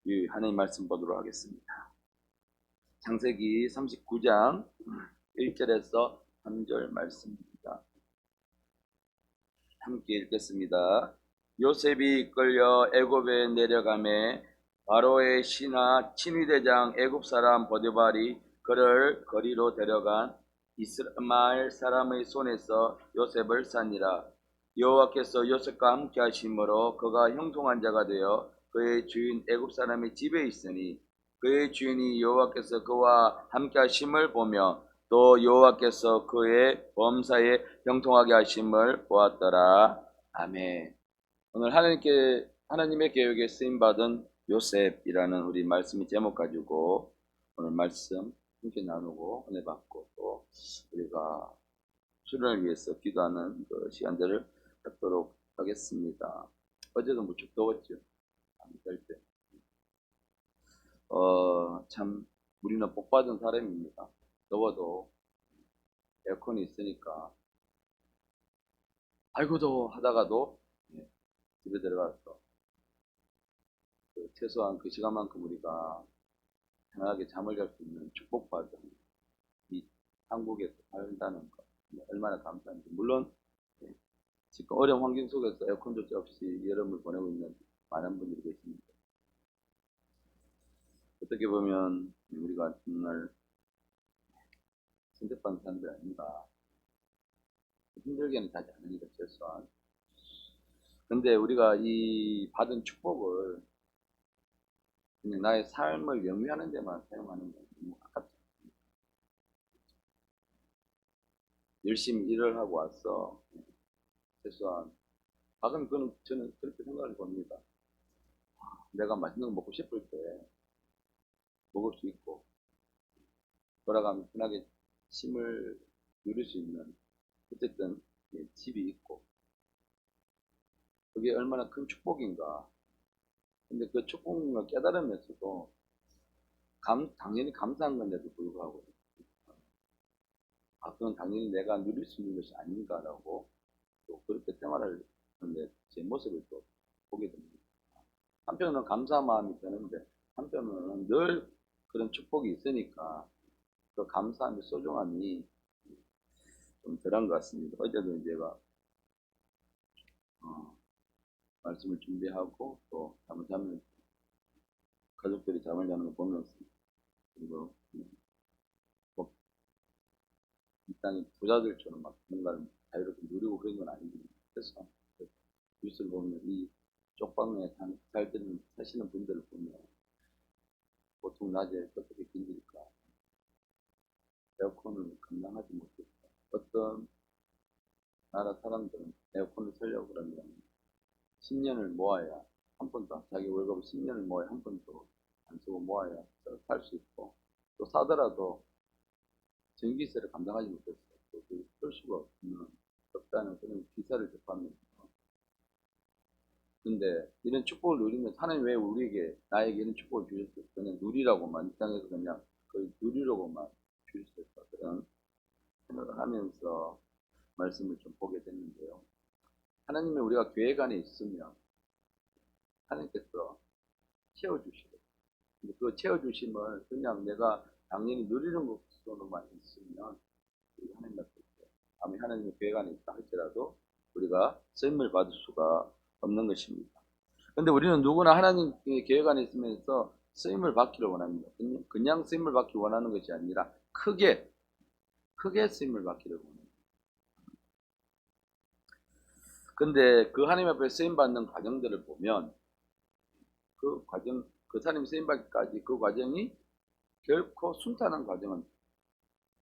이 하나님 말씀 보도록 하겠습니다. 창세기 39장 1절에서 3절 말씀입니다. 함께 읽겠습니다. 요셉이 이끌려 애굽에 내려가매 바로의 신하 친위대장 애굽 사람 보디발이 그를 거리로 데려간 이스마엘 사람의 손에서 요셉을 샀니라. 여호와께서 요셉과 함께 하심으로 그가 형통한 자가 되어 그의 주인 애굽 사람의 집에 있으니 그의 주인이 여호와께서 그와 함께 하심을 보며 또 여호와께서 그의 범사에 형통하게 하심을 보았더라. 아멘. 오늘 하나님의 계획에 쓰임 받은 요셉이라는 우리 말씀의 제목 가지고 오늘 말씀 함께 나누고 은혜 받고 또 우리가 수련을 위해서 기도하는 그 시간들을 갖도록 하겠습니다. 어제도 무척 더웠죠. 때. 참 우리는 복 받은 사람입니다. 더워도 에어컨이 있으니까 아이고 더워 하다가도 집에 들어가서 최소한 그 시간만큼 우리가 편하게 잠을 잘 수 있는 축복받은 이 한국에서 살다는 것 얼마나 감사한지. 물론 지금 어려운 환경 속에서 에어컨조차 없이 여름을 보내고 있는 많은 분들이 계십니다. 어떻게 보면 우리가 정말 선택받은 사람들이 아닌가. 힘들게는 하지 않으니까 최소한. 근데 우리가 이 받은 축복을 그냥 나의 삶을 영위하는 데만 사용하는 건 너무 아깝지. 열심히 일을 하고 와서 최소한 그건 저는 그렇게 생각을 봅니다. 내가 맛있는 거 먹고 싶을 때 먹을 수 있고 돌아가면 편하게 쉼을 누릴 수 있는 어쨌든 집이 있고 그게 얼마나 큰 축복인가. 근데 그 축복을 깨달으면서도 당연히 감사한 건데도 불구하고 그건 당연히 내가 누릴 수 있는 것이 아닌가라고 또 그렇게 생활을 하는데 제 모습을 또 보게 됩니다. 한편으로는 감사한 마음이 드는데 한편으로는 늘 그런 축복이 있으니까 그 감사함의 소중함이 좀 덜한 것 같습니다. 어제도 제가 말씀을 준비하고 또 잠을 자면 가족들이 잠을 자는 걸 보면서 그리고 이 땅의 부자들처럼 막 뭔가를 자유롭게 누리고 그런 건 아닙니다. 그래서 뉴스를 보면 이 쪽방에 사시는 분들을 보면 보통 낮에 어떻게 견딜까 에어컨을 감당하지 못했다. 어떤 나라 사람들은 에어컨을 쓰려고 그러면 10년을 모아야 한 번도 자기 월급을 10년을 모아야 한 번도 안 쓰고 모아야 살 수 있고 또 사더라도 전기세를 감당하지 못했어요. 쓸 수가 없다는 그런 기사를 접하면서 근데 이런 축복을 누리면 하나님 왜 우리에게 나에게 이런 축복을 주셨어요? 그냥 누리라고만 이 땅에서 그냥 거의 누리려고만 주셨을까 그런 생각을 하면서 말씀을 좀 보게 됐는데요. 하나님이 우리가 계획 안에 있으면 하나님께서 채워주시고 근데 그 채워주심을 그냥 내가 당연히 누리는 것으로만 있으면 우리 하나님 앞에 아무리 하나님의 계획 안에 있다 할지라도 우리가 쓰임을 받을 수가 없는 것입니다. 근데 우리는 누구나 하나님의 계획 안에 있으면서 쓰임을 받기를 원합니다. 그냥 쓰임을 받기 원하는 것이 아니라 크게 쓰임을 받기를 원합니다. 근데 그 하나님 앞에 쓰임 받는 과정들을 보면 그 과정, 그 사람이 쓰임 받기까지 그 과정이 결코 순탄한 과정은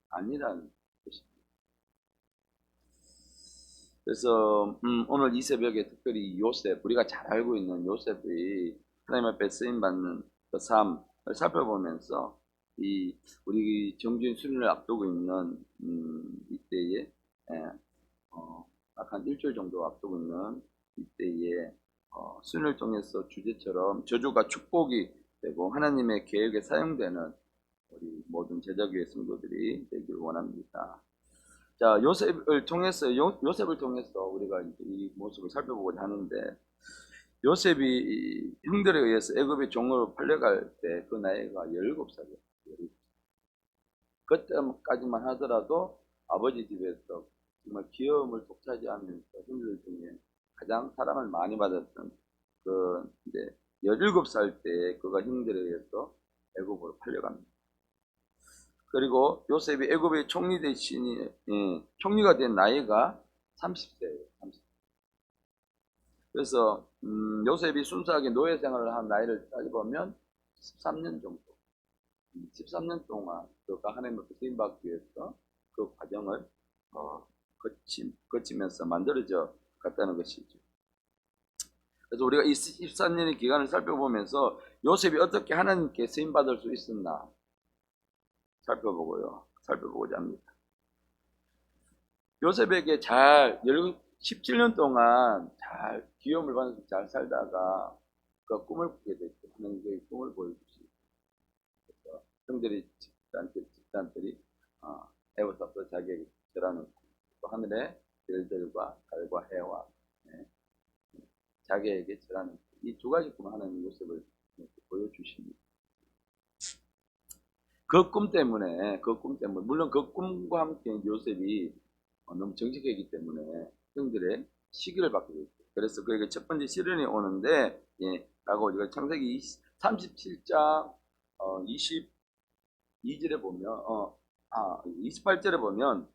아니라는 것입니다. 그래서 오늘 이 새벽에 특별히 요셉, 우리가 잘 알고 있는 요셉의 하나님 앞에 쓰임받는 그 삶을 살펴보면서 우리 정주행 수련을 앞두고 있는 이때에 한 일주일 정도 앞두고 있는 이때에 수련을 통해서 주제처럼 저주가 축복이 되고 하나님의 계획에 사용되는 우리 모든 제자교회 성도들이 되길 원합니다. 자, 요셉을 통해서 우리가 이제 이 모습을 살펴보고자 하는데, 요셉이 형들에 의해서 애굽의 종으로 팔려갈 때 그 나이가 17살이었어요. 그때까지만 하더라도 아버지 집에서 정말 귀여움을 독차지하면서 형들 중에 가장 사랑을 많이 받았던 그 이제 17살 때 그가 형들에 의해서 애굽으로 팔려갑니다. 그리고 요셉이 애굽의 총리 대신이 총리가 된 나이가 30세예요. 30세. 그래서 요셉이 순수하게 노예 생활을 한 나이를 따져보면 13년 정도. 13년 동안 그가 하나님의 쓰임받기 위해서 그 과정을 거치면서 만들어져 갔다는 것이죠. 그래서 우리가 이 14년의 기간을 살펴보면서 요셉이 어떻게 하나님께 쓰임받을 수 있었나 살펴보고자 합니다. 요셉에게 17년 동안 잘 귀여움을 받으면서 잘 살다가 그 꿈을 꾸게 됐죠. 하나님께 꿈을 보여주시고 형들이 집단들이 에워싸서 자기에게 절하는 또 하늘의 별들과 달과 해와 자기에게 절하는 이 두 가지 꿈을 하나님 요셉을 보여주십니다. 그 꿈 때문에 물론 그 꿈과 함께 요셉이 너무 정직했기 때문에 형들의 시기를 받게 됐죠. 그래서 그에게 첫 번째 시련이 오는데 라고 우리가 창세기 37장 22절에 보면 28절에 보면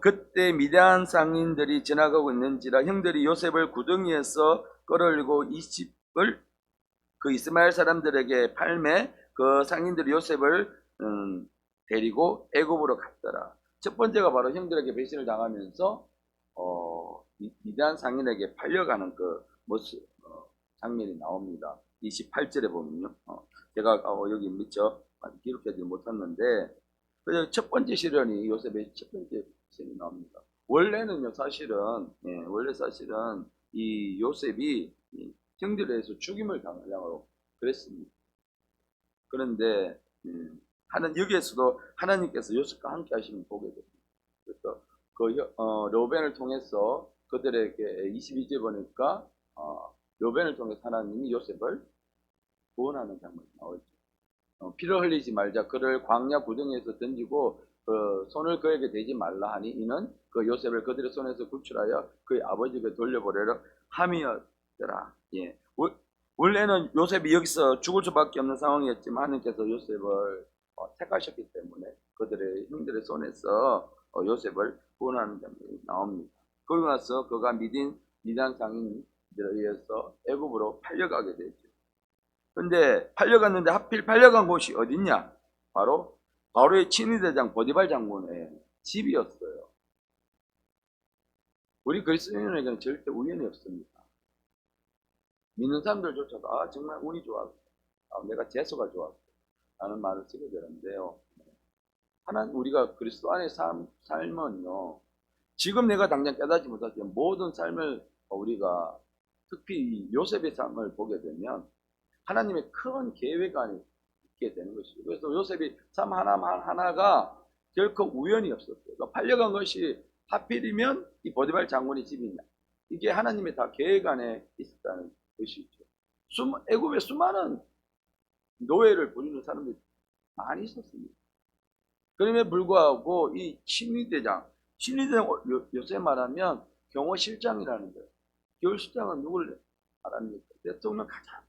그때 미디안 상인들이 지나가고 있는지라 형들이 요셉을 구덩이에서 끌어올리고 20을 그 이스마엘 사람들에게 팔매 그 상인들이 요셉을 데리고 애굽으로 갔더라. 첫 번째가 바로 형들에게 배신을 당하면서 미디안 상인에게 팔려가는 그 모습 장면이 나옵니다. 28절에 보면요. 제가 여기 미처 기록하지 못했는데 그래서 첫 번째 시련이 요셉의 첫 번째 시련이 나옵니다. 원래는요 원래 사실은 이 요셉이 형들에서 죽임을 당하려고 그랬습니다. 그런데 여기에서도 하나님께서 요셉과 함께 하시면 보게 됩니다. 그래서 르벤을 통해서 그들에게 22절 보니까 르벤을 통해서 하나님이 요셉을 구원하는 장면이 나오죠. 피를 흘리지 말자 그를 광야 구덩이에서 던지고 손을 그에게 대지 말라 하니 이는 그 요셉을 그들의 손에서 구출하여 그의 아버지에게 돌려보내려 함이었더라. 원래는 요셉이 여기서 죽을 수밖에 없는 상황이었지만 하나님께서 요셉을 택하셨기 때문에 그들의 형들의 손에서 요셉을 구원하는 장면이 나옵니다. 그러고 나서 그가 미디안 상인들에 의해서 애굽으로 팔려가게 되죠. 근데 팔려갔는데 하필 팔려간 곳이 어딨냐? 바로 바로의 친위대장 보디발 장군의 집이었어요. 우리 그리스도인에게는 절대 우연이 없습니다. 믿는 사람들조차도 정말 운이 좋았어. 내가 재수가 좋았어. 라는 말을 쓰게 되는데요. 우리가 그리스도 안의 삶은요. 지금 내가 당장 깨닫지 못하지만 모든 삶을 우리가 특히 요셉의 삶을 보게 되면 하나님의 큰 계획 안에 있게 되는 것이죠. 그래서 요셉이 삶 하나가 결코 우연이 없었어요. 그러니까 팔려간 것이 하필이면 이 보디발 장군의 집이냐. 이게 하나님의 다 계획 안에 있었다는 것이죠. 애굽에 수많은 노예를 부리는 사람들이 많이 있었습니다. 그럼에도 불구하고 이 친위대장 요새 말하면 경호실장이라는 거예요. 경호실장은 누구를 말합니까? 대통령 가장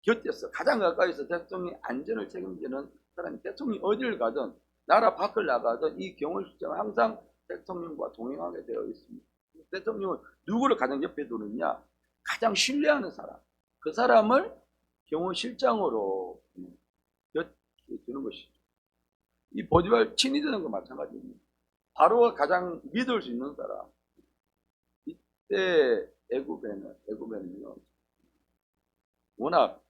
곁에서 가장 가까이서 대통령의 안전을 책임지는 사람이 대통령이 어디를 가든 나라 밖을 나가든 이 경호실장은 항상 대통령과 동행하게 되어 있습니다. 대통령은 누구를 가장 옆에 두느냐? 가장 신뢰하는 사람. 그 사람을 경호실장으로 곁에 두는 것이죠. 이 보디발 친이 되는 거 마찬가지입니다. 바로가 가장 믿을 수 있는 사람. 이때 애굽에는요 워낙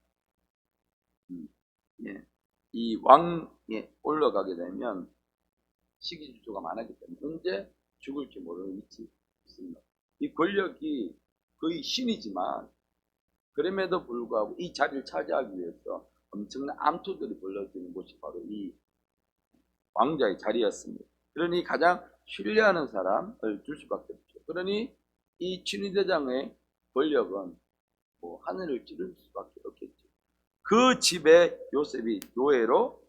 이 왕에 올라가게 되면 시기질투가 많았기 때문에 언제 죽을지 모르는 위치에 있습니다. 이 권력이 거의 신이지만 그럼에도 불구하고 이 자리를 차지하기 위해서 엄청난 암투들이 벌어지는 곳이 바로 이 왕자의 자리였습니다. 그러니 가장 신뢰하는 사람을 줄 수밖에 없죠. 그러니 이 친위대장의 권력은 뭐 하늘을 찌를 수밖에 없겠죠. 그 집에 요셉이 노예로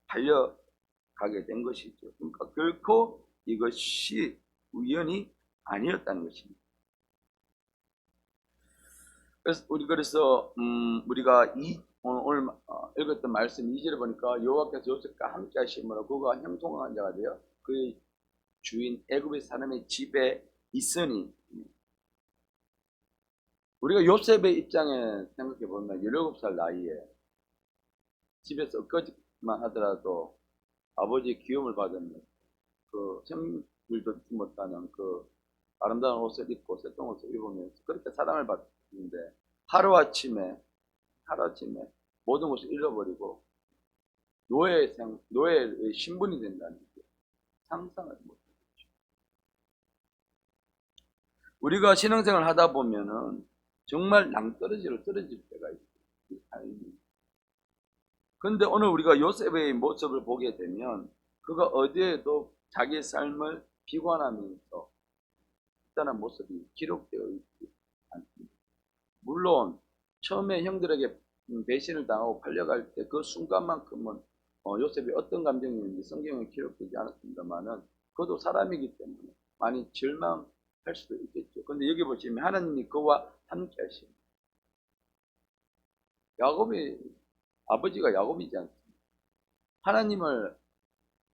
달려가게 된 것이죠. 그러니까 결코 이것이 우연이 아니었다는 것입니다. 그래서 우리가 오늘 읽었던 말씀 2절에 보니까 여호와께서 요셉과 함께 하심으로 그가 형통한 자가 되어 그의 주인 애굽의 사람의 집에 있으니, 우리가 요셉의 입장에 생각해 보면 17살 나이에 집에서 엊그제만 하더라도 아버지의 기움을 받은 그 생물도 듣지 못하는 그 아름다운 옷을 입고 새똥 옷을 입으면서 그렇게 사랑을 받는데 하루아침에 모든 것을 잃어버리고 노예의 신분이 된다는 게 상상을 못하죠. 우리가 신앙생활을 하다 보면은 정말 낭떠러지로 떨어질 때가 있어요. 그런데 오늘 우리가 요셉의 모습을 보게 되면 그가 어디에도 자기의 삶을 비관하면서 있다는 모습이 기록되어 있지 않습니다. 물론 처음에 형들에게 배신을 당하고 팔려갈 때 그 순간만큼은 요셉이 어떤 감정이었는지 성경에 기록되지 않았습니다만은 그도 사람이기 때문에 많이 절망할 수도 있겠죠. 그런데 여기 보시면 하나님이 그와 함께 하십니다. 야곱의 아버지가 야곱이지 않습니까? 하나님을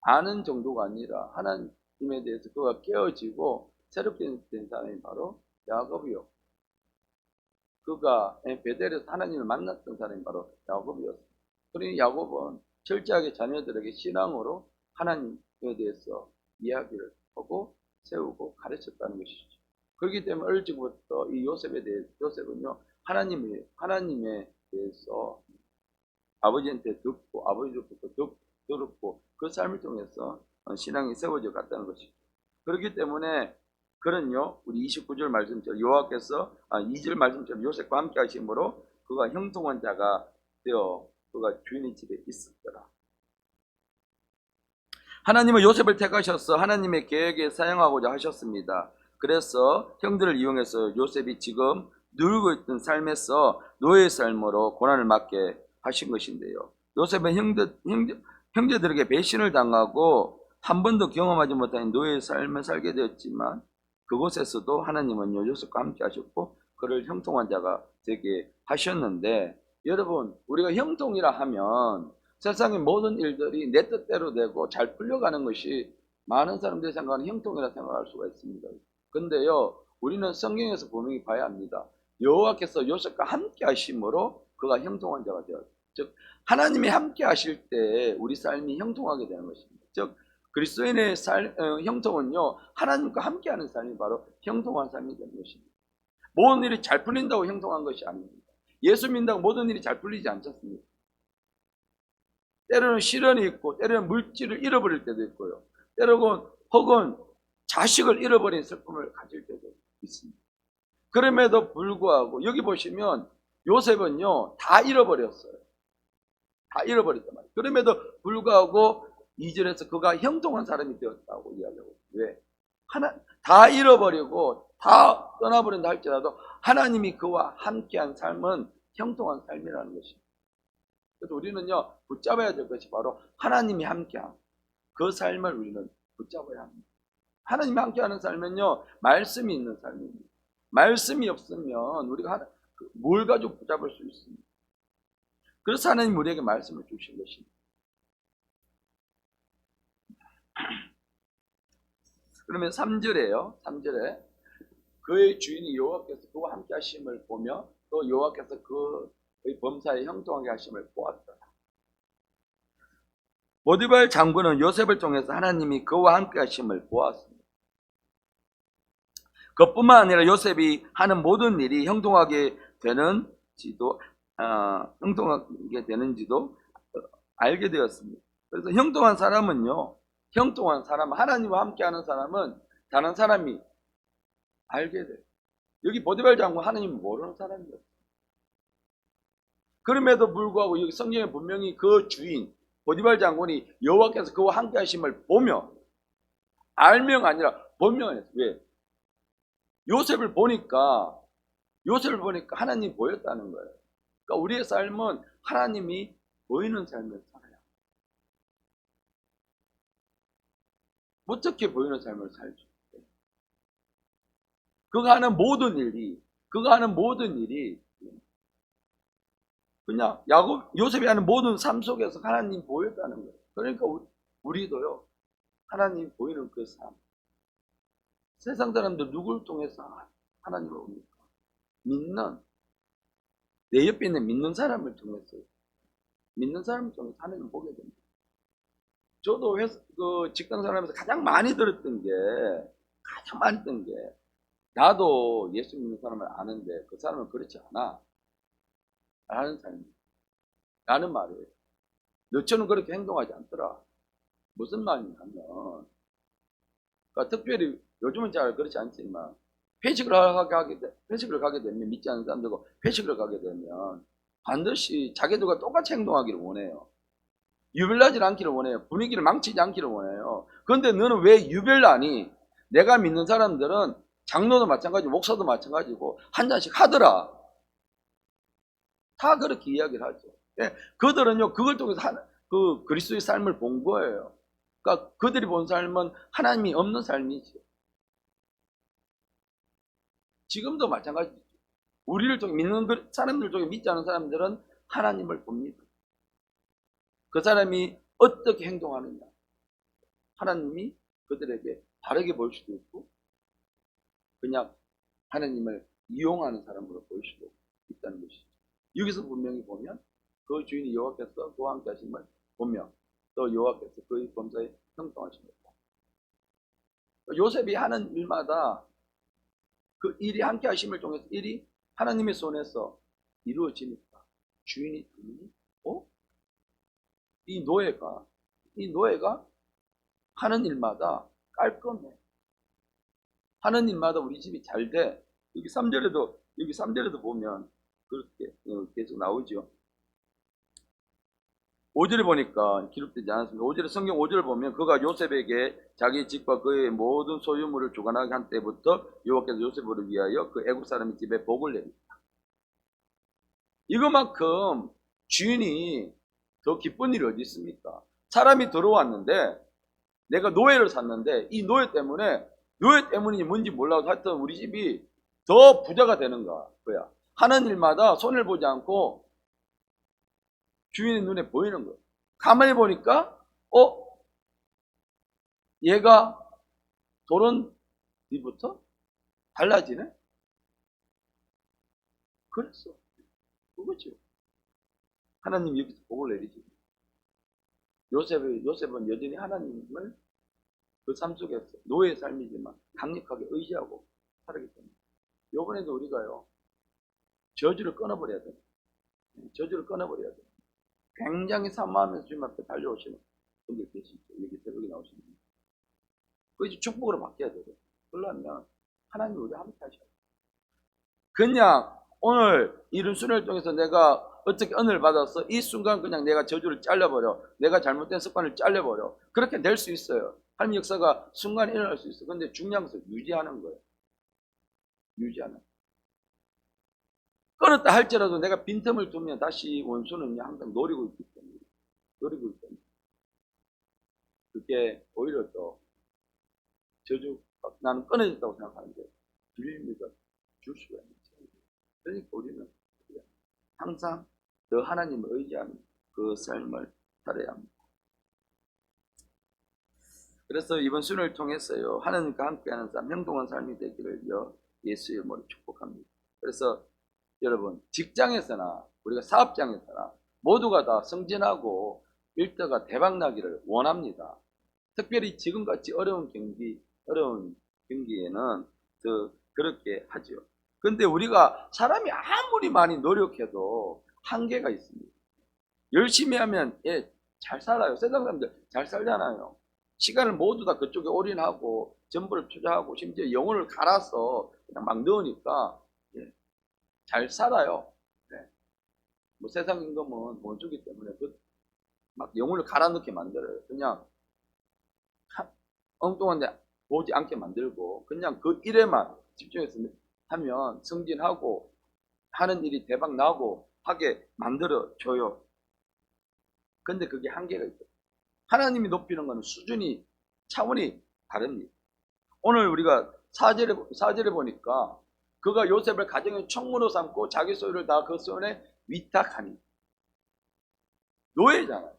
아는 정도가 아니라 하나님에 대해서 그가 깨어지고 새롭게 된 사람이 바로 야곱이요. 그가 베델에서 하나님을 만났던 사람이 바로 야곱이었어요. 그러니 야곱은 철저하게 자녀들에게 신앙으로 하나님에 대해서 이야기를 하고 세우고 가르쳤다는 것이죠. 그렇기 때문에 어릴 적부터 이 요셉은요, 하나님에 대해서 아버지한테 듣고 아버지로부터 들었고 그 삶을 통해서 신앙이 세워져 갔다는 것이죠. 그렇기 때문에 그는요, 우리 29절 말씀처럼 여호와께서 2절 말씀처럼 요셉과 함께 하심으로 그가 형통한 자가 되어 그가 주인의 집에 있었더라. 하나님은 요셉을 택하셔서 하나님의 계획에 사용하고자 하셨습니다. 그래서 형들을 이용해서 요셉이 지금 누리고 있던 삶에서 노예의 삶으로 고난을 맞게 하신 것인데요. 요셉은 형제들에게 배신을 당하고 한 번도 경험하지 못한 노예의 삶을 살게 되었지만 그곳에서도 하나님은 요셉과 함께 하셨고 그를 형통한 자가 되게 하셨는데, 여러분, 우리가 형통이라 하면 세상의 모든 일들이 내 뜻대로 되고 잘 풀려가는 것이 많은 사람들이 생각하는 형통이라 생각할 수가 있습니다. 근데요, 우리는 성경에서 분명히 봐야 합니다. 여호와께서 요셉과 함께 하심으로 그가 형통한 자가 되었다. 즉 하나님이 함께 하실 때 우리 삶이 형통하게 되는 것입니다. 즉 그리스도인의 형통은요, 하나님과 함께하는 삶이 바로 형통한 삶이 되는 것입니다. 모든 일이 잘 풀린다고 형통한 것이 아닙니다. 예수 믿는다고 모든 일이 잘 풀리지 않습니다. 때로는 시련이 있고 때로는 물질을 잃어버릴 때도 있고요. 때로는 혹은 자식을 잃어버린 슬픔을 가질 때도 있습니다. 그럼에도 불구하고 여기 보시면 요셉은요, 다 잃어버렸어요. 다 잃어버렸단 말이에요. 그럼에도 불구하고 2절에서 그가 형통한 사람이 되었다고 이야기하고, 왜? 다 잃어버리고 다 떠나버린다 할지라도 하나님이 그와 함께한 삶은 형통한 삶이라는 것입니다. 그래서 우리는요, 붙잡아야 될 것이 바로 하나님이 함께한 그 삶을 우리는 붙잡아야 합니다. 하나님이 함께하는 삶은요, 말씀이 있는 삶입니다. 말씀이 없으면 우리가 뭘 가지고 붙잡을 수 있습니까? 그래서 하나님 우리에게 말씀을 주신 것입니다. 그러면 3절에요. 3절에 그의 주인이 여호와께서 그와 함께 하심을 보며 또 여호와께서 그의 범사에 형통하게 하심을 보았더라. 보디발 장군은 요셉을 통해서 하나님이 그와 함께 하심을 보았습니다. 그뿐만 아니라 요셉이 하는 모든 일이 형통하게 되는지도 알게 되었습니다. 그래서 형통한 사람은 하나님과 함께하는 사람은 다른 사람이 알게 돼요. 여기 보디발 장군 하나님 모르는 사람이었어요. 그럼에도 불구하고 여기 성경에 분명히 그 주인 보디발 장군이 여호와께서 그와 함께 하심을 보며, 알명 아니라 본명을 했어요. 왜? 요셉을 보니까 요셉을 보니까 하나님이 보였다는 거예요. 그러니까 우리의 삶은 하나님이 보이는 삶을 살아야. 어떻게 보이는 삶을 살죠? 그가 하는 모든 일이 그냥 요셉이 하는 모든 삶 속에서 하나님 보였다는 거예요. 그러니까 우리도요, 하나님 보이는 그 삶. 세상 사람들 누구를 통해서 하나님을 봅니까? 내 옆에 있는 믿는 사람을 통해서, 하나님을 보게 됩니다. 저도 직장 생활하면서 가장 많이 들었던 게, 나도 예수 믿는 사람을 아는데 그 사람은 그렇지 않아. 라는 삶이. 라는 말이에요. 너처럼 그렇게 행동하지 않더라. 무슨 말이냐면, 그러니까 특별히 요즘은 잘 그렇지 않지만, 회식을 가게 되면, 믿지 않는 사람들과 회식을 가게 되면 반드시 자기들과 똑같이 행동하기를 원해요. 유별나지 않기를 원해요. 분위기를 망치지 않기를 원해요. 그런데 너는 왜 유별나니? 내가 믿는 사람들은 장로도 마찬가지고 목사도 마찬가지고 한 잔씩 하더라. 다 그렇게 이야기를 하죠. 예, 그들은요, 그걸 통해서 그 그리스도의 삶을 본 거예요. 그러니까 그들이 본 삶은 하나님이 없는 삶이죠. 지금도 마찬가지죠. 우리를 통해 믿는 사람들 중에 믿지 않는 사람들은 하나님을 봅니다. 그 사람이 어떻게 행동하느냐. 하나님이 그들에게 바르게 보일 수도 있고, 그냥 하나님을 이용하는 사람으로 보일 수도 있다는 것이죠. 여기서 분명히 보면 그 주인이 여호와께서 그와 함께 하심을 보며 또 여호와께서 그의 범사에 형통하심을 보고, 요셉이 하는 일마다 그 일이 함께 하심을 통해서 일이 하나님의 손에서 이루어지니까 주인이 들으니 이 노예가 하는 일마다 깔끔해. 하는 일마다 우리 집이 잘 돼. 여기 3절에도 보면 그렇게 계속 나오죠. 5절에 보니까 기록되지 않았습니다. 5절에 성경 5절을 보면 그가 요셉에게 자기 집과 그의 모든 소유물을 주관하게 한 때부터 여호와께서 요셉을 위하여 그 애굽 사람의 집에 복을 내립니다. 이거만큼 주인이 더 기쁜 일이 어디 있습니까? 사람이 들어왔는데 내가 노예를 샀는데 이 노예 때문인지 뭔지 몰라도 하여튼 우리 집이 더 부자가 되는 거야. 하는 일마다 손을 보지 않고 주인의 눈에 보이는 거예요. 가만히 보니까 얘가 돌은 뒤부터 달라지네? 그랬어. 그거죠. 하나님 여기서 복을 내리지. 요셉은 여전히 하나님을 그 삶 속에서 노예의 삶이지만 강력하게 의지하고 살아기 때문에 이번에도 우리가요 저주를 끊어버려야 돼요. 저주를 끊어버려야 돼요. 굉장히 산마하면서 주님 앞에 달려오시는 분들 계시죠. 여기 새벽에 나오시는 분들. 그것이 축복으로 바뀌어야 돼요. 그러려면 하나님이 우리 함께 하셔야 돼요. 그냥 오늘 이런 순회를 통해서 내가 어떻게 은혜를 받아서 이 순간 그냥 내가 저주를 잘라버려. 내가 잘못된 습관을 잘라버려. 그렇게 될 수 있어요. 하나님 역사가 순간에 일어날 수 있어요. 근데 중요한 것은 유지하는 거예요. 유지하는. 끊었다 할지라도 내가 빈틈을 두면 다시 원수는 항상 노리고 있기 때문에. 그게 오히려 또 나는 끊어졌다고 생각하는데 빌미가 줄 수가 있는 거예요. 그러니까 우리는 항상 더 하나님을 의지하는 그 삶을 살아야 합니다. 그래서 이번 순을 통해서요 하나님과 함께하는 삶, 행동한 삶이 되기를요 예수의 이름으로 축복합니다. 그래서 여러분 직장에서나 우리가 사업장에서나 모두가 다 승진하고 일터가 대박나기를 원합니다. 특별히 지금같이 어려운 경기에는 더 그렇게 하죠. 근데 우리가 사람이 아무리 많이 노력해도 한계가 있습니다. 열심히 하면 잘 살아요. 세상 사람들 잘 살잖아요. 시간을 모두 다 그쪽에 올인하고 전부를 투자하고 심지어 영혼을 갈아서 그냥 막 넣으니까 잘 살아요. 네. 뭐 세상 임금은 돈 주기 때문에 막 영혼을 갈아 넣게 만들어요. 그냥 엉뚱한데 보지 않게 만들고 그냥 그 일에만 집중해서 하면 승진하고 하는 일이 대박 나고 하게 만들어 줘요. 근데 그게 한계가 있어요. 하나님이 높이는 것은 수준이 차원이 다릅니다. 오늘 우리가 사절에 보니까 그가 요셉을 가정의 총무로 삼고 자기 소유를 다 그 손에 위탁하니 노예잖아요.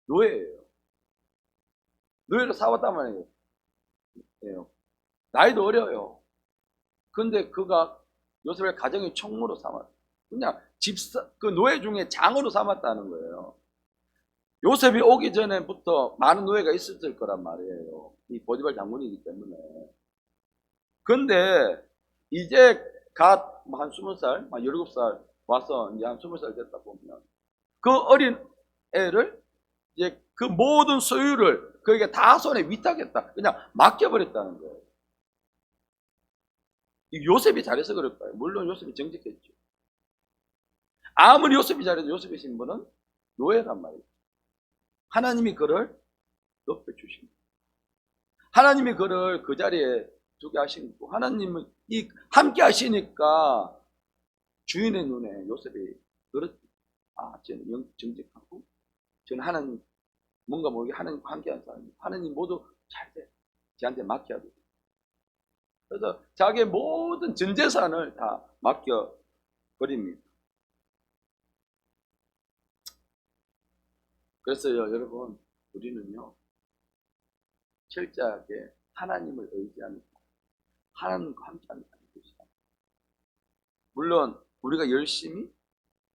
노예예요. 노예로 사왔단 말이에요. 나이도 어려요. 근데 그가 요셉을 가정의 총무로 삼았어요. 그냥 그 노예 중에 장으로 삼았다는 거예요. 요셉이 오기 전에부터 많은 노예가 있었을 거란 말이에요. 이 보디발 장군이기 때문에. 근데 이제 갓 한 20살, 17살 와서 이제 한 20살 됐다 보면 그 어린 애를 이제 그 모든 소유를 그에게 다 손에 위탁했다. 그냥 맡겨버렸다는 거예요. 요셉이 잘해서 그럴까요? 물론 요셉이 정직했죠. 아무리 요셉이 잘해도 요셉의 신분은 노예란 말이에요. 하나님이 그를 높여주십니다. 하나님이 그를 그 자리에 두게 하시고, 하나님은 함께 하시니까 주인의 눈에 요셉이 그렇지. 쟤는 정직하고, 저는 하나님, 뭔가 모르게 하나님과 함께하는 사람이 하나님 모두 잘 돼. 쟤한테 맡겨야 돼. 그래서 자기의 모든 전 재산을 다 맡겨버립니다. 그래서요, 여러분, 우리는요, 철저하게 하나님을 의지하는, 하나님과 함께하는 것이다. 물론, 우리가 열심히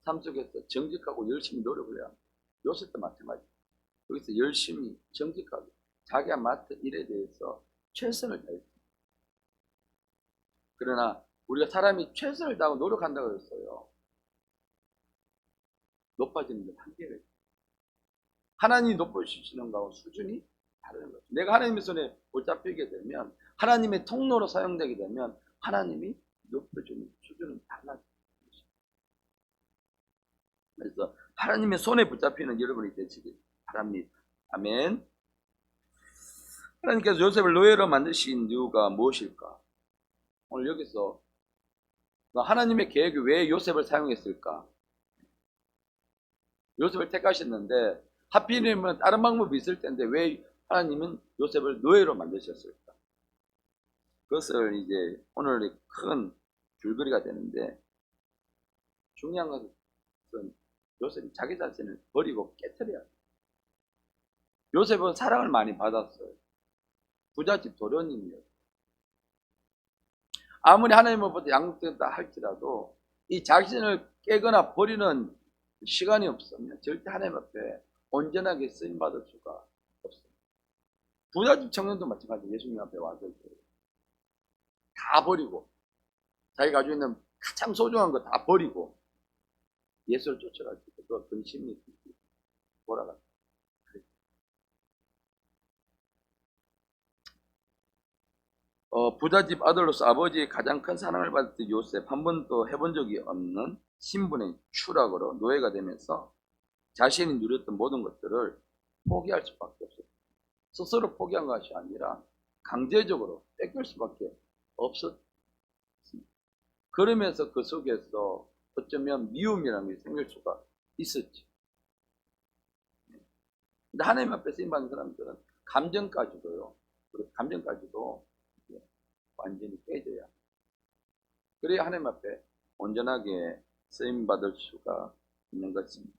삶 속에서 정직하고 열심히 노력을 해야 합니다. 요셉도 마찬가지입니다. 여기서 열심히 정직하게 자기가 맡은 일에 대해서 최선을 다했습니다. 그러나 우리가 사람이 최선을 다하고 노력한다고 했어요. 높아지는 데 한계가 있어요. 하나님이 높여주시는 거하고 수준이 다른 거죠. 내가 하나님의 손에 붙잡히게 되면, 하나님의 통로로 사용되게 되면 하나님이 높여주는 수준은 달라져요. 그래서 하나님의 손에 붙잡히는 여러분이 되시길 바랍니다. 아멘. 하나님께서 요셉을 노예로 만드신 이유가 무엇일까? 오늘 여기서 하나님의 계획이 왜 요셉을 사용했을까? 요셉을 택하셨는데 하필이면 다른 방법이 있을 텐데 왜 하나님은 요셉을 노예로 만드셨을까? 그것을 이제 오늘의 큰 줄거리가 되는데, 중요한 것은 요셉이 자기 자신을 버리고 깨트려야 돼요. 요셉은 사랑을 많이 받았어요. 부잣집 도련님이었어요. 아무리 하나님으로부터 양육됐다 할지라도 이 자신을 깨거나 버리는 시간이 없으면 절대 하나님 앞에 온전하게 쓰임받을 수가 없어요. 부잣집 청년도 마찬가지. 예수님 앞에 와서 다 버리고 자기가 가지고 있는 가장 소중한 거 다 버리고 예수를 쫓아가지고 그 근심이 돌아갔어요. 부잣집 아들로서 아버지의 가장 큰 사랑을 받았던 요셉, 한 번도 해본 적이 없는 신분의 추락으로 노예가 되면서 자신이 누렸던 모든 것들을 포기할 수밖에 없었어요. 스스로 포기한 것이 아니라 강제적으로 뺏길 수밖에 없었습니다. 그러면서 그 속에서 어쩌면 미움이라는 게 생길 수가 있었지. 근데 하나님 앞에 쓰임받는 사람들은 감정까지도 완전히 깨져야. 그래야 하나님 앞에 온전하게 쓰임받을 수가 있는 것입니다.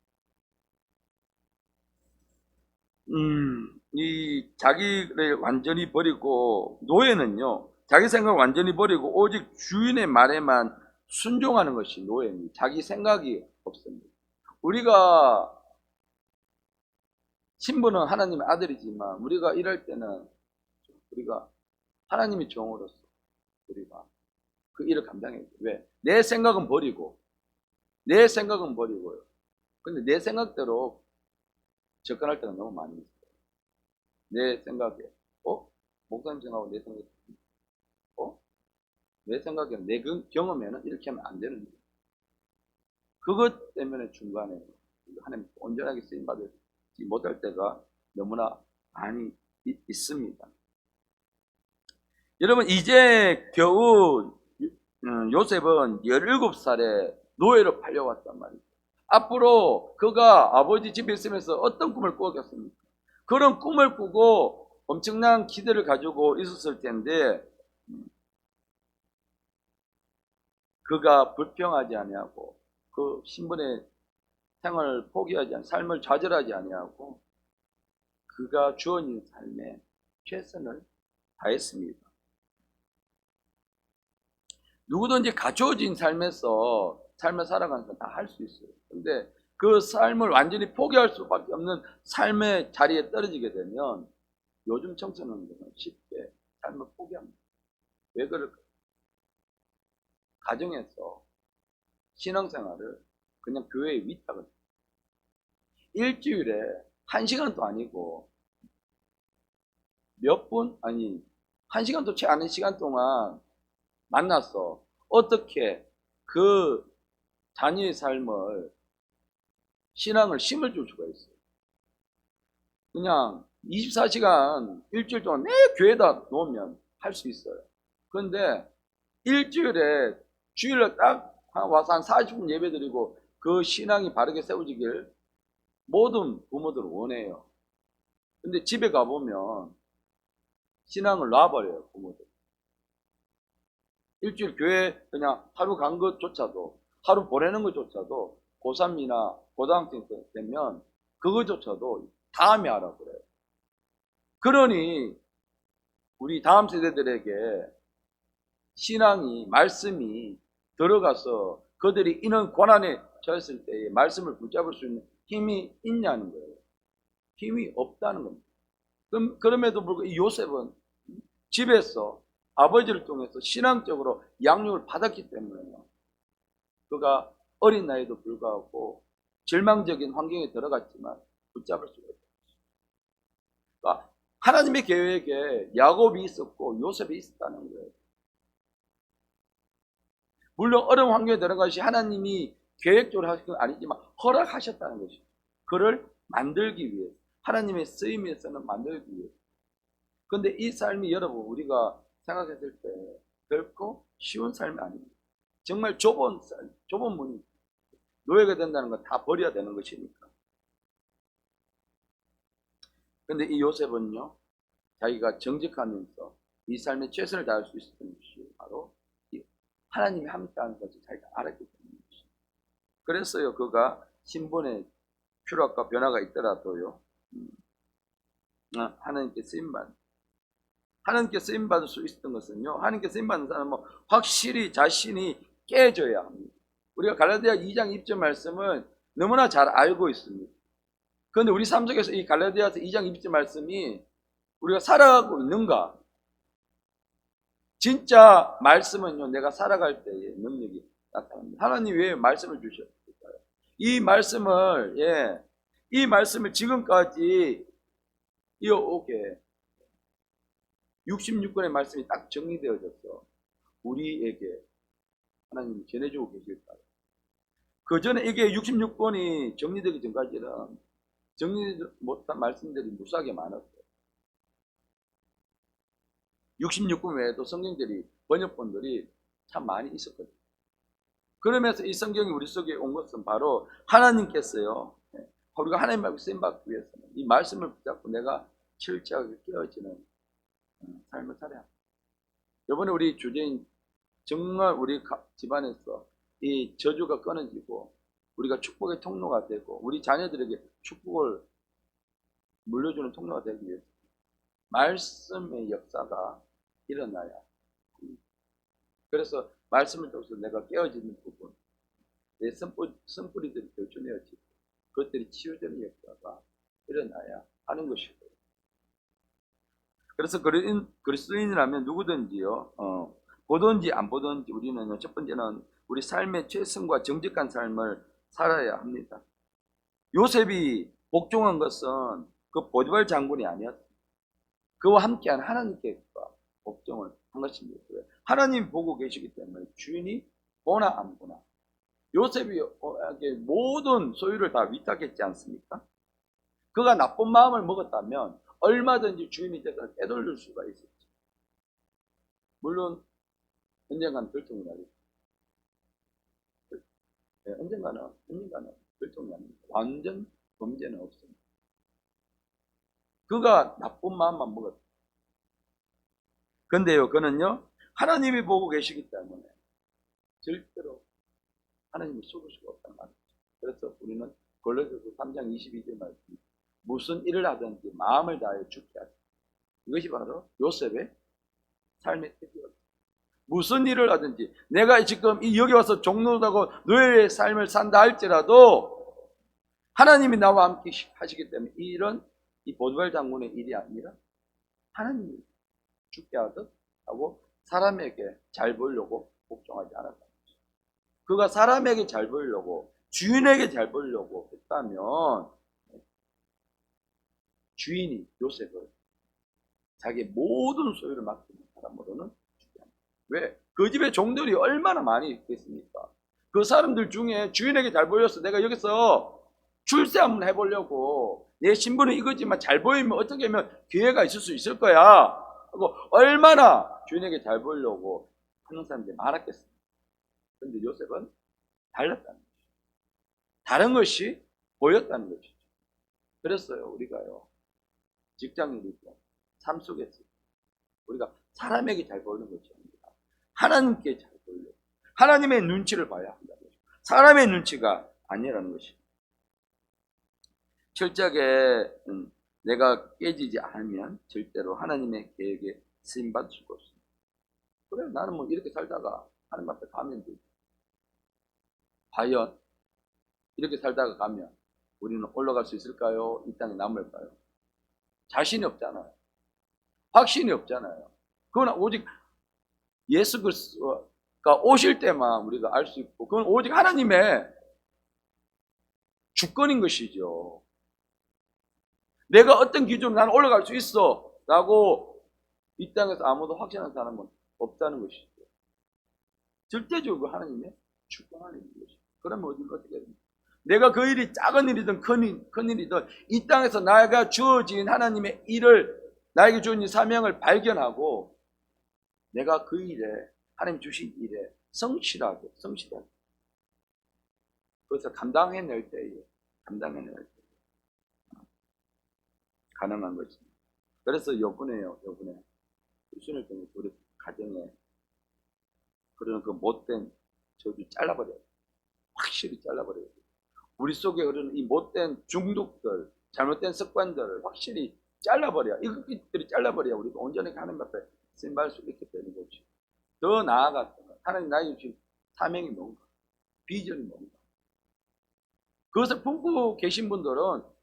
이 자기를 완전히 버리고, 노예는요, 자기 생각을 완전히 버리고 오직 주인의 말에만 순종하는 것이 노예입니다. 자기 생각이 없습니다. 우리가 신부는 하나님의 아들이지만 우리가 일할 때는 우리가 하나님의 종으로서 우리가 그 일을 감당해야 돼요. 왜? 내 생각은 버리고요. 근데 내 생각대로 접근할 때가 너무 많이 있어요. 내 생각에, 목사님 생각하고 내 생각에, 내 생각에, 내 경험에는 이렇게 하면 안 되는 거예요. 그것 때문에 중간에 하나님 온전하게 쓰임받지 못할 때가 너무나 많이 있습니다. 여러분, 이제 겨우 요셉은 17살에 노예로 팔려왔단 말이죠. 앞으로 그가 아버지 집에 있으면서 어떤 꿈을 꾸었겠습니까? 그런 꿈을 꾸고 엄청난 기대를 가지고 있었을 텐데 그가 불평하지 아니하고 그 신분의 생을 포기하지 않고 삶을 좌절하지 아니하고 그가 주어진 삶에 최선을 다했습니다. 누구든지 갖춰진 삶에서 삶을 살아가는 건 다 할 수 있어요. 근데 그 삶을 완전히 포기할 수밖에 없는 삶의 자리에 떨어지게 되면 요즘 청소년들은 쉽게 삶을 포기합니다. 왜 그럴까? 가정에서 신앙생활을 그냥 교회에 위탁을 일주일에 1시간도 아니고 몇 분? 아니 1시간도 채 않은 시간 동안 만나서 어떻게 그 자녀의 삶을 신앙을 심어줄 수가 있어요. 그냥 24시간 일주일 동안 내 교회에다 놓으면 할 수 있어요. 그런데 일주일에 주일에 딱 와서 한 40분 예배 드리고 그 신앙이 바르게 세워지길 모든 부모들은 원해요. 근데 집에 가보면 신앙을 놔버려요, 부모들. 일주일 교회 그냥 하루 간 것조차도, 하루 보내는 것조차도 고3이나 고등학생 때 되면 그것조차도 다음에 하라고 그래요. 그러니 우리 다음 세대들에게 신앙이, 말씀이 들어가서 그들이 이런 고난에 처했을 때에 말씀을 붙잡을 수 있는 힘이 있냐는 거예요. 힘이 없다는 겁니다. 그럼에도 불구하고 이 요셉은 집에서 아버지를 통해서 신앙적으로 양육을 받았기 때문에요. 그가 어린 나이도 불구하고 절망적인 환경에 들어갔지만 붙잡을 수가 있다. 그러니까 하나님의 계획에 야곱이 있었고 요셉이 있었다는 거예요. 물론 어려운 환경에 들어가시 하나님이 계획적으로 하신 건 아니지만 허락하셨다는 것이죠. 그를 만들기 위해 하나님의 쓰임에서는 만들기 위해. 그런데 이 삶이 여러분 우리가 생각했을 때 결코 쉬운 삶이 아닙니다. 정말 좁은 삶, 좁은 문이 노예가 된다는 건 다 버려야 되는 것이니까. 그런데 이 요셉은요, 자기가 정직하면서 이 삶에 최선을 다할 수 있었던 것이 바로 하나님이 함께하는 것을 자기가 알았기 때문입니다. 그래서요, 그가 신분의 추락과 변화가 있더라도요, 하나님께 쓰임받을 수 있었던 것은요, 하나님께 쓰임받는 사람은 확실히 자신이 깨져야 합니다. 우리가 갈라디아 2장 2절 말씀은 너무나 잘 알고 있습니다. 그런데 우리 삶 속에서 이 갈라디아서 2장 2절 말씀이 우리가 살아가고 있는가? 진짜 말씀은요, 내가 살아갈 때의 능력이 나타납니다. 하나님 왜 말씀을 주셨을까요? 이 말씀을 지금까지 이어오게 66권의 말씀이 딱 정리되어져서 우리에게 하나님이 전해주고 계실까요? 그 전에 이게 66권이 정리되기 전까지는 정리 못한 말씀들이 무수하게 많았어요. 66권 외에도 성경들이, 번역본들이 참 많이 있었거든요. 그러면서 이 성경이 우리 속에 온 것은 바로 하나님께서요, 우리가 하나님 말고 쓰임받기 위해서는 이 말씀을 붙잡고 내가 철저하게 깨어지는 삶을 살아야 합니다. 이번에 우리 주제인 정말 우리 집안에서 이 저주가 끊어지고 우리가 축복의 통로가 되고 우리 자녀들에게 축복을 물려주는 통로가 되기 위해서 말씀의 역사가 일어나야 합니다. 그래서 말씀을 통해서 내가 깨어지는 부분, 내 선뿌리들이 결준해지고 그것들이 치유되는 역사가 일어나야 하는 것이고, 그래서 그리스도인이라면 누구든지요, 보든지 안 보든지 우리는 첫 번째는 우리 삶의 최선과 정직한 삶을 살아야 합니다. 요셉이 복종한 것은 그 보디발 장군이 아니었습니다. 그와 함께한 하나님께 복종을 한 것입니다. 하나님이 보고 계시기 때문에 주인이 보나 안 보나 요셉이 모든 소유를 다 위탁했지 않습니까? 그가 나쁜 마음을 먹었다면 얼마든지 주인이 돼서 빼돌릴 수가 있었죠. 물론 언젠간 결정이 나겠죠. 언젠가는 결정이 납니다. 완전 범죄는 없습니다. 그가 나쁜 마음만 먹었다. 근데요, 그는요, 하나님이 보고 계시기 때문에 절대로 하나님을 속을 수가 없단 말이죠. 그래서 우리는 골로새서 3장 22절 말씀, 무슨 일을 하든지 마음을 다하여 죽게 하자. 이것이 바로 요셉의 삶의 뜻이었습니다. 무슨 일을 하든지 내가 지금 여기 와서 종로하고 노예의 삶을 산다 할지라도 하나님이 나와 함께 하시기 때문에 이 보디발 장군의 일이 아니라 하나님이 죽게 하듯 하고 사람에게 잘 보이려고 복종하지 않았다. 그가 사람에게 잘 보이려고 주인에게 잘 보이려고 했다면 주인이 요셉을 자기의 모든 소유를 맡기는 사람으로는 죽게 합니다. 왜? 그 집에 종들이 얼마나 많이 있겠습니까? 그 사람들 중에 주인에게 잘 보여서 내가 여기서 출세 한번 해보려고 내 신분은 이거지만 잘 보이면 어떻게 하면 기회가 있을 수 있을 거야 하고 얼마나 주인에게 잘 보이려고 하는 사람들이 많았겠습니다. 그런데 요셉은 달랐다는 것이죠. 다른 것이 보였다는 것이죠. 그랬어요. 우리가요, 직장인이죠, 삶 속에서 우리가 사람에게 잘 보이는 것이 아니라 하나님께 잘 보이려고 하나님의 눈치를 봐야 한다는 것이죠. 사람의 눈치가 아니라는 것이죠. 철저하게 내가 깨지지 않으면 절대로 하나님의 계획에 쓰임받을 수가 없습니다. 그래, 나는 뭐 이렇게 살다가 하나님 앞에 가면 되지. 과연 이렇게 살다가 가면 우리는 올라갈 수 있을까요? 이 땅에 남을까요? 자신이 없잖아요. 확신이 없잖아요. 그건 오직 예수 그리스도가 오실 때만 우리가 알 수 있고, 그건 오직 하나님의 주권인 것이죠. 내가 어떤 기준으로 나는 올라갈 수 있어 라고 이 땅에서 아무도 확신하는 사람은 없다는 것이죠. 절대적으로 하나님의 주권 안에 있는 것이죠. 그러면 어떻게 됩니까? 내가 그 일이 작은 일이든 큰 일이든 이 땅에서 나에게 주어진 하나님의 일을, 나에게 주어진 사명을 발견하고 내가 그 일에, 하나님 주신 일에 성실하게 그것을 감당해낼 때에 가능한 것입니다. 그래서 요번에 수순을 통해 우리 가정에 그런 그 못된 저주 잘라버려요. 확실히 잘라버려요. 우리 속에 흐르는 이 못된 중독들, 잘못된 습관들을 확실히 잘라버려야, 이것들이 잘라버려야 우리가 온전히 하나님 앞에 쓰임받을 수 있게 되는 거죠. 더 나아가서 하나님 나에게 주신 사명이 뭔가, 비전이 뭔가, 그것을 품고 계신 분들은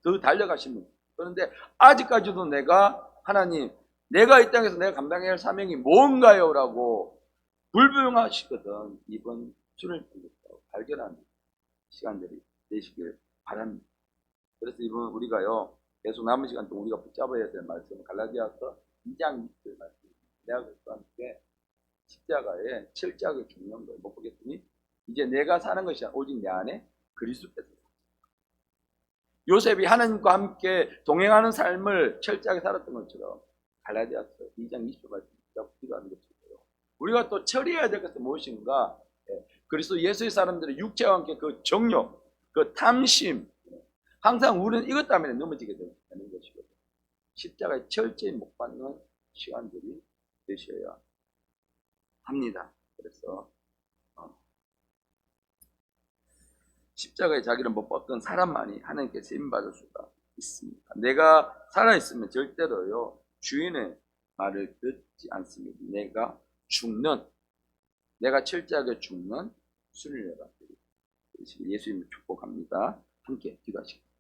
더 달려가신 분. 그런데 아직까지도 하나님, 내가 이 땅에서 내가 감당해야 할 사명이 뭔가요? 라고 불평하시거든. 이번 주를 통해서 발견하는 시간들이 되시길 바랍니다. 그래서 이번 우리가요, 계속 남은 시간 동안 우리가 붙잡아야 될 말씀은 갈라디아서 2장 20절 말씀입니다. 내가 그리스도와 함께 십자가에 철저하게 죽는 걸 못 보겠으니 이제 내가 사는 것이 아니라 오직 내 안에 그리스도께서. 요셉이 하나님과 함께 동행하는 삶을 철저하게 살았던 것처럼 갈라디아서 2장 20절 말씀 붙잡고 기도하는 것처럼 우리가 또 처리해야 될 것은 무엇인가? 그리스도 예수의 사람들의 육체와 함께 그 정욕, 그 탐심, 항상 우리는 이것 때문에 넘어지게 되는 것이거든요. 십자가에 철저히 못 받는 시간들이 되셔야 합니다. 그래서 십자가에 자기를 못 박던 사람만이 하나님께 쓰임받을 수가 있습니다. 내가 살아있으면 절대로요, 주인의 말을 듣지 않습니다. 내가 철저하게 죽는 순례가 되리라. 예수님을 축복합니다. 함께 기도하시겠습니다.